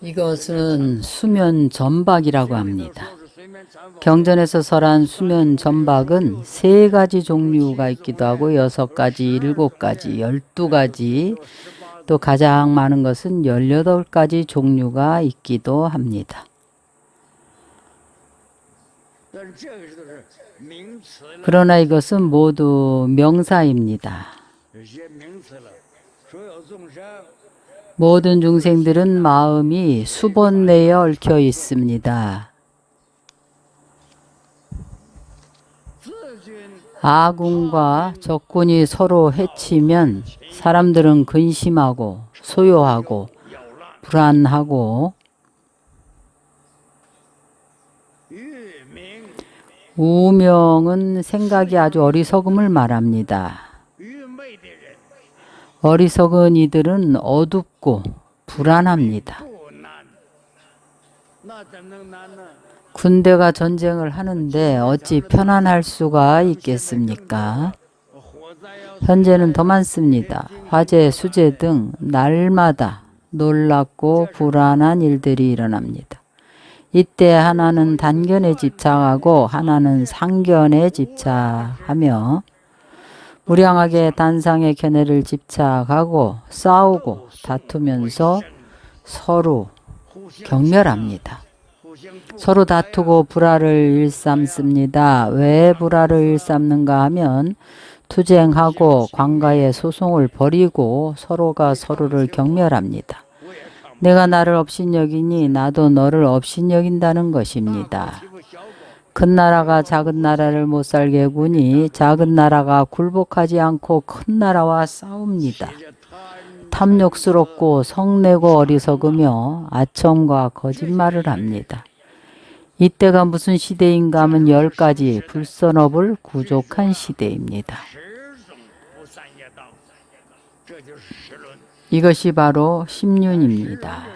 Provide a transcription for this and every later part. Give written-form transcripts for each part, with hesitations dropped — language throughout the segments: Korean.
이것은 수면 점박이라고 합니다. 경전에서 설한 수면 점박은 3가지 종류가 있기도 하고 6가지, 7가지, 12가지, 또 가장 많은 것은 18가지 종류가 있기도 합니다. 그러나 이것은 모두 명사입니다. 모든 중생들은 마음이 수본 내에 얽혀 있습니다. 아군과 적군이 서로 해치면 사람들은 근심하고 소요하고 불안하고 우명은 생각이 아주 어리석음을 말합니다. 어리석은 이들은 어둡고 불안합니다. 군대가 전쟁을 하는데 어찌 편안할 수가 있겠습니까? 현재는 더 많습니다. 화재, 수재 등 날마다 놀랍고 불안한 일들이 일어납니다. 이때 하나는 단견에 집착하고 하나는 상견에 집착하며 무량하게 단상의 견해를 집착하고 싸우고 다투면서 서로 경멸합니다. 서로 다투고 불화를 일삼습니다. 왜 불화를 일삼는가 하면 투쟁하고 관가의 소송을 벌이고 서로가 서로를 경멸합니다. 내가 나를 업신여기니 나도 너를 업신여긴다는 것입니다. 큰 나라가 작은 나라를 못 살게 구니 작은 나라가 굴복하지 않고 큰 나라와 싸웁니다. 탐욕스럽고 성내고 어리석으며 아첨과 거짓말을 합니다. 이때가 무슨 시대인가 하면 10가지 불선업을 구족한 시대입니다. 이것이 바로 심륜입니다.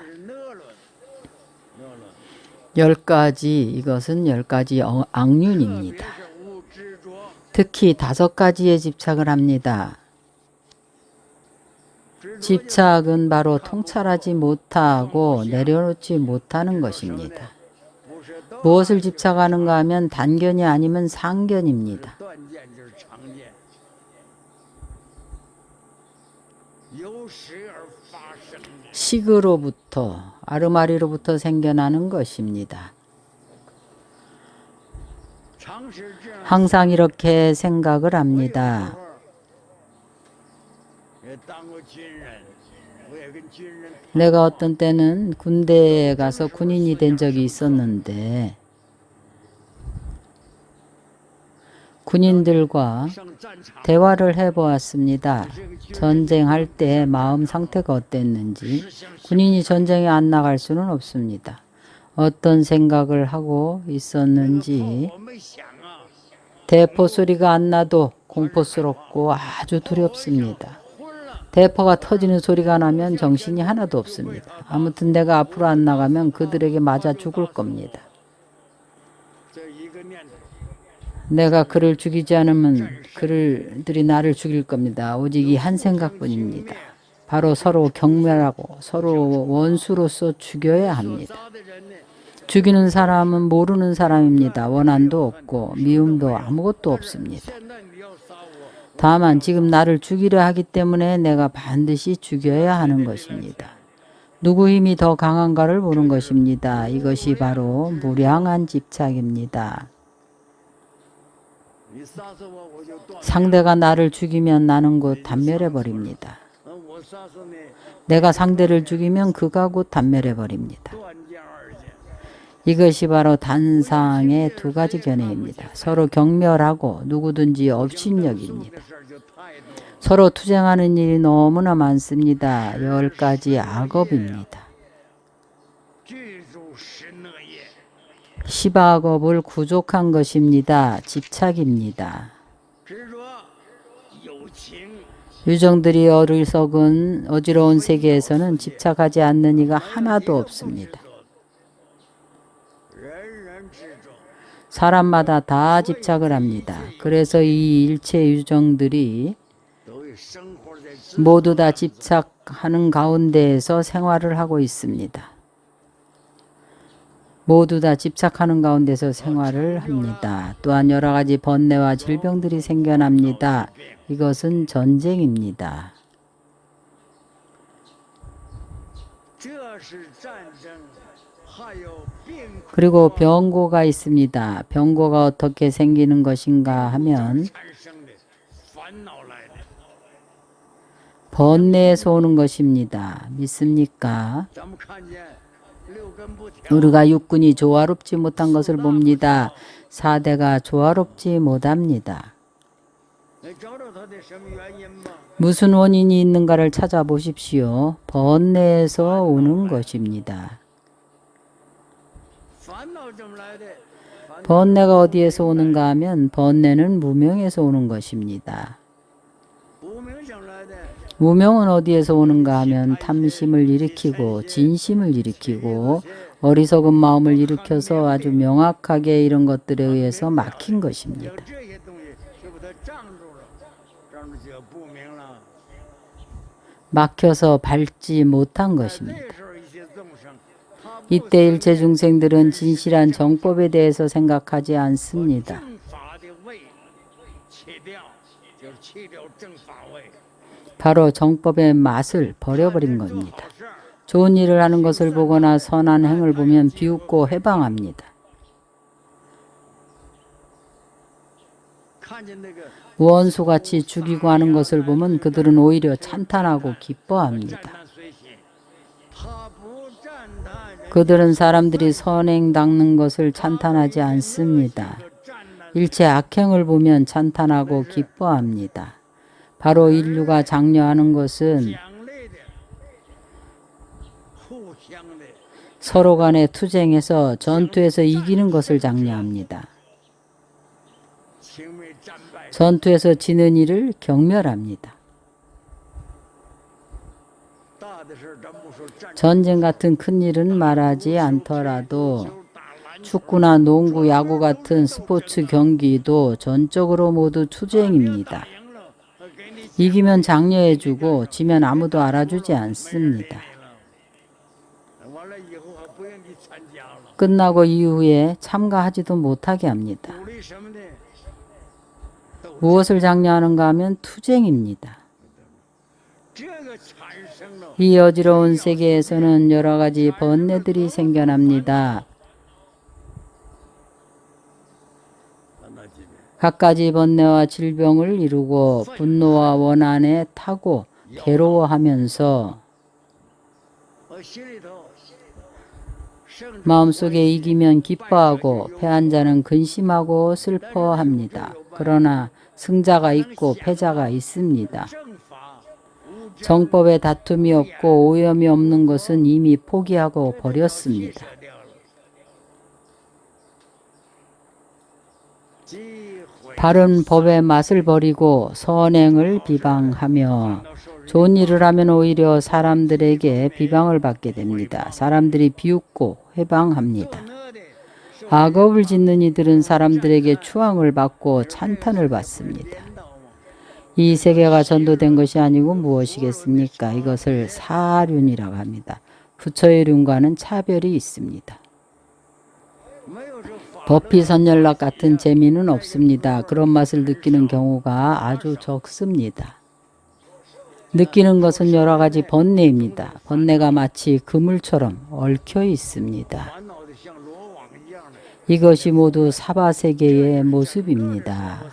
10가지, 이것은 10가지 악륜입니다. 특히 5가지에 집착을 합니다. 집착은 바로 통찰하지 못하고 내려놓지 못하는 것입니다. 무엇을 집착하는가 하면 단견이 아니면 상견입니다. 식으로부터 아르마리로부터 생겨나는 것입니다. 항상 이렇게 생각을 합니다. 내가 어떤 때는 군대에 가서 군인이 된 적이 있었는데 군인들과 대화를 해보았습니다. 전쟁할 때 마음 상태가 어땠는지. 군인이 전쟁에 안 나갈 수는 없습니다. 어떤 생각을 하고 있었는지. 대포 소리가 안 나도 공포스럽고 아주 두렵습니다. 대포가 터지는 소리가 나면 정신이 하나도 없습니다. 아무튼 내가 앞으로 안 나가면 그들에게 맞아 죽을 겁니다. 내가 그를 죽이지 않으면 그들이 나를 죽일 겁니다. 오직 이 한 생각뿐입니다. 바로 서로 경멸하고 서로 원수로서 죽여야 합니다. 죽이는 사람은 모르는 사람입니다. 원한도 없고 미움도 아무것도 없습니다. 다만 지금 나를 죽이려 하기 때문에 내가 반드시 죽여야 하는 것입니다. 누구 힘이 더 강한가를 보는 것입니다. 이것이 바로 무량한 집착입니다. 상대가 나를 죽이면 나는 곧 단멸해버립니다. 내가 상대를 죽이면 그가 곧 단멸해버립니다. 이것이 바로 단상의 2가지 견해입니다. 서로 경멸하고 누구든지 업신여깁니다. 서로 투쟁하는 일이 너무나 많습니다. 10가지 악업입니다. 10악업을 구족한 것입니다. 집착입니다. 유정들이 어리석은 어지러운 세계에서는 집착하지 않는 이가 하나도 없습니다. 사람마다 다 집착을 합니다. 그래서 이 일체 유정들이 모두 다 집착하는 가운데에서 생활을 하고 있습니다. 모두 다 집착하는 가운데서 생활을 합니다. 또한 여러 가지 번뇌와 질병들이 생겨납니다. 이것은 전쟁입니다. 그리고 병고가 있습니다. 병고가 어떻게 생기는 것인가 하면 번뇌에서 오는 것입니다. 믿습니까? 우리가 육군이 조화롭지 못한 것을 봅니다. 4대가 조화롭지 못합니다. 무슨 원인이 있는가를 찾아보십시오. 번뇌에서 오는 것입니다. 번뇌가 어디에서 오는가 하면 번뇌는 무명에서 오는 것입니다. 무명은 어디에서 오는가 하면 탐심을 일으키고 진심을 일으키고 어리석은 마음을 일으켜서 아주 명확하게 이런 것들에 의해서 막힌 것입니다. 막혀서 밟지 못한 것입니다. 이때 일체 중생들은 진실한 정법에 대해서 생각하지 않습니다. 바로 정법의 맛을 버려버린 겁니다. 좋은 일을 하는 것을 보거나 선한 행을 보면 비웃고 해방합니다. 원수같이 죽이고 하는 것을 보면 그들은 오히려 찬탄하고 기뻐합니다. 그들은 사람들이 선행 닦는 것을 찬탄하지 않습니다. 일체 악행을 보면 찬탄하고 기뻐합니다. 바로 인류가 장려하는 것은 서로 간의 투쟁에서 전투에서 이기는 것을 장려합니다. 전투에서 지는 이를 경멸합니다. 전쟁 같은 큰 일은 말하지 않더라도 축구나 농구, 야구 같은 스포츠 경기도 전적으로 모두 투쟁입니다. 이기면 장려해주고 지면 아무도 알아주지 않습니다. 끝나고 이후에 참가하지도 못하게 합니다. 무엇을 장려하는가 하면 투쟁입니다. 이 어지러운 세계에서는 여러 가지 번뇌들이 생겨납니다. 갖가지 번뇌와 질병을 이루고 분노와 원한에 타고 괴로워하면서 마음속에 이기면 기뻐하고 패한 자는 근심하고 슬퍼합니다. 그러나 승자가 있고 패자가 있습니다. 정법에 다툼이 없고 오염이 없는 것은 이미 포기하고 버렸습니다. 바른 법의 맛을 버리고 선행을 비방하며 좋은 일을 하면 오히려 사람들에게 비방을 받게 됩니다. 사람들이 비웃고 회방합니다. 악업을 짓는 이들은 사람들에게 추앙을 받고 찬탄을 받습니다. 이 세계가 전도된 것이 아니고 무엇이겠습니까? 이것을 사륜이라고 합니다. 부처의 륜과는 차별이 있습니다. 법피선열락 같은 재미는 없습니다. 그런 맛을 느끼는 경우가 아주 적습니다. 느끼는 것은 여러 가지 번뇌입니다. 번뇌가 마치 그물처럼 얽혀 있습니다. 이것이 모두 사바세계의 모습입니다.